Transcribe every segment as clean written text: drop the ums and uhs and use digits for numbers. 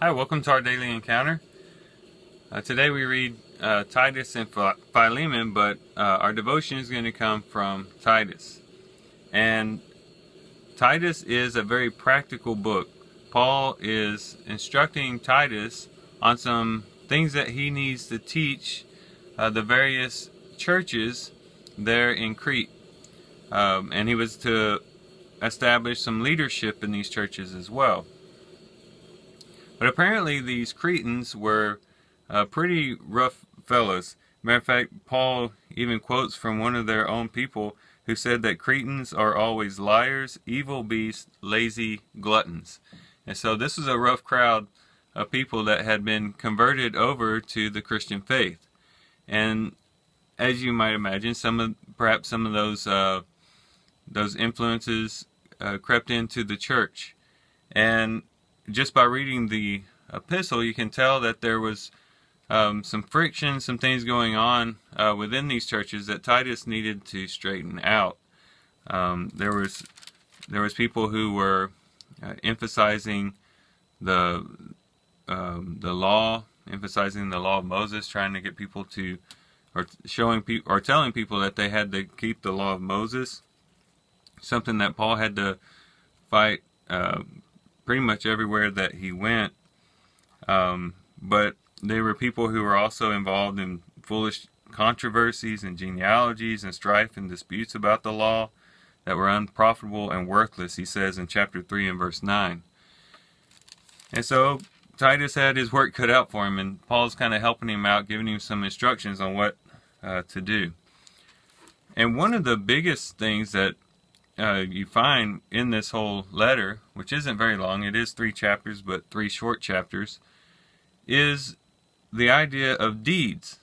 Hi, welcome to our daily encounter. Today we read Titus and Philemon, but our devotion is going to come from Titus. And Titus is a very practical book. Paul is instructing Titus on some things that he needs to teach the various churches there in Crete. And he was to establish some leadership in these churches as well. But apparently these Cretans were pretty rough fellows. Matter of fact, Paul even quotes from one of their own people who said that Cretans are always liars, evil beasts, lazy gluttons. And so this was a rough crowd of people that had been converted over to the Christian faith. And as you might imagine, perhaps some of those influences crept into the church. And just by reading the epistle, you can tell that there was some friction, some things going on within these churches that Titus needed to straighten out. There was people who were emphasizing the law, emphasizing the law of Moses, trying to get people to, or showing people, or telling people that they had to keep the law of Moses, something that Paul had to fight pretty much everywhere that he went. But they were people who were also involved in foolish controversies and genealogies and strife and disputes about the law that were unprofitable and worthless, he says in chapter 3 and verse 9. And so Titus had his work cut out for him, and Paul's kind of helping him out, giving him some instructions on what to do. And one of the biggest things that you find in this whole letter, which isn't very long, it is 3 chapters, but 3 short chapters, is the idea of deeds.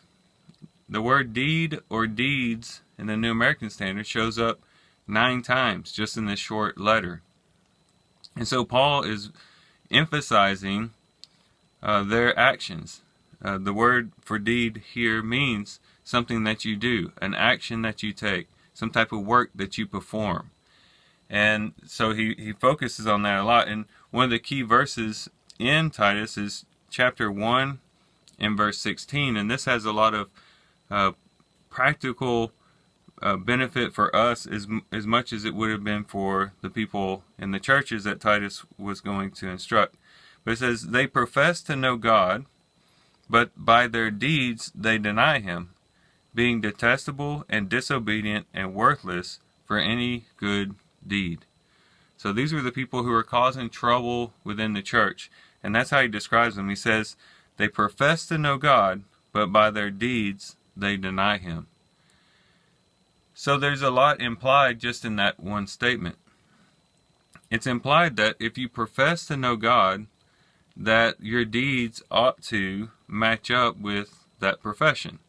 The word deed or deeds in the New American Standard shows up 9 times just in this short letter. And so Paul is emphasizing their actions. The word for deed here means something that you do, an action that you take, some type of work that you perform. And so he focuses on that a lot. And one of the key verses in Titus is chapter 1 and verse 16. And this has a lot of practical benefit for us as much as it would have been for the people in the churches that Titus was going to instruct. But it says, they profess to know God, but by their deeds they deny him, being detestable and disobedient and worthless for any good deed. So these were the people who were causing trouble within the church. And that's how he describes them. He says, they profess to know God, but by their deeds they deny him. So there's a lot implied just in that one statement. It's implied that if you profess to know God, that your deeds ought to match up with that profession.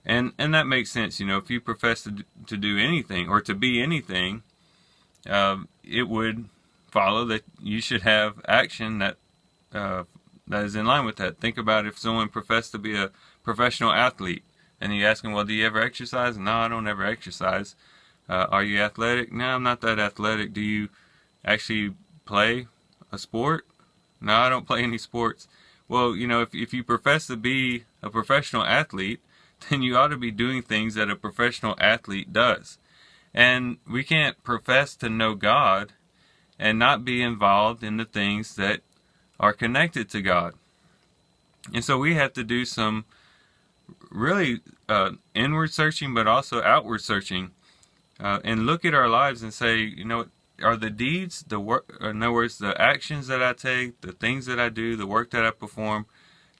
And that makes sense. You know, if you profess to do anything or to be anything, it would follow that you should have action that is in line with that. Think about if someone professed to be a professional athlete, and you ask them, well, do you ever exercise? No, I don't ever exercise. Are you athletic? No, I'm not that athletic. Do you actually play a sport? No, I don't play any sports. Well, you know, if you profess to be a professional athlete, then you ought to be doing things that a professional athlete does. And we can't profess to know God and not be involved in the things that are connected to God. And so we have to do some really inward searching, but also outward searching, and look at our lives and say, you know, are the deeds, the work, in other words, the actions that I take, the things that I do, the work that I perform,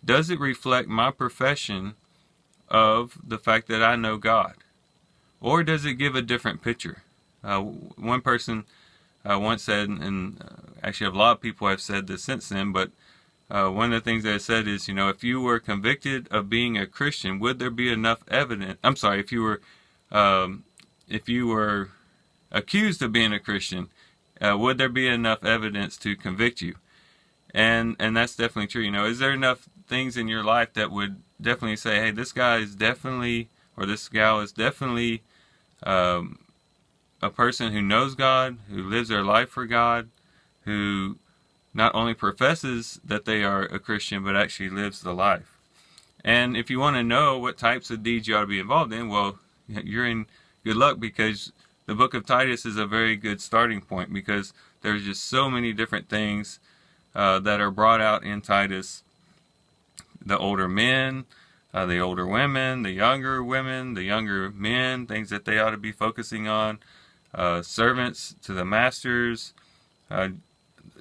does it reflect my profession of the fact that I know God? Or does it give a different picture? One person once said, and actually a lot of people have said this since then, but one of the things they said is, you know, if you were convicted of being a Christian, would there be enough evidence? I'm sorry, if you were accused of being a Christian, would there be enough evidence to convict you? And that's definitely true. You know, is there enough things in your life that would definitely say, hey, this guy is definitely, or this gal is definitely a person who knows God, who lives their life for God, who not only professes that they are a Christian, but actually lives the life. And if you want to know what types of deeds you ought to be involved in, well, you're in good luck, because the book of Titus is a very good starting point, because there's just so many different things that are brought out in Titus. The older men, the older women, the younger men, things that they ought to be focusing on, servants to the masters,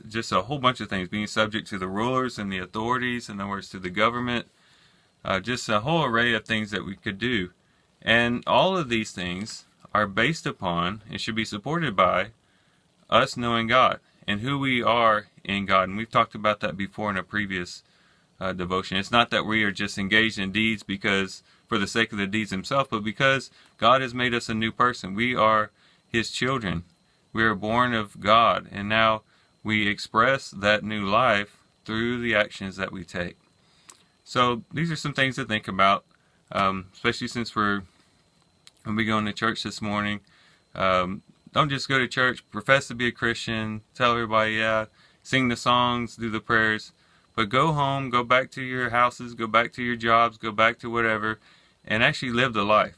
just a whole bunch of things, being subject to the rulers and the authorities, in other words, to the government, just a whole array of things that we could do. And all of these things are based upon and should be supported by us knowing God and who we are in God. And we've talked about that before in a previous devotion. It's not that we are just engaged in deeds because for the sake of the deeds themselves, but because God has made us a new person. We are His children. We are born of God, and now we express that new life through the actions that we take. So these are some things to think about, especially since we'll be going to church this morning. Don't just go to church, profess to be a Christian, tell everybody, yeah, sing the songs, do the prayers, but go home, go back to your houses, go back to your jobs, go back to whatever, and actually live the life.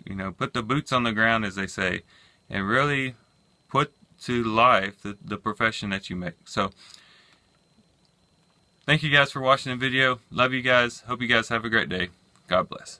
You know, put the boots on the ground, as they say, and really put to life the profession that you make. So, thank you guys for watching the video. Love you guys. Hope you guys have a great day. God bless.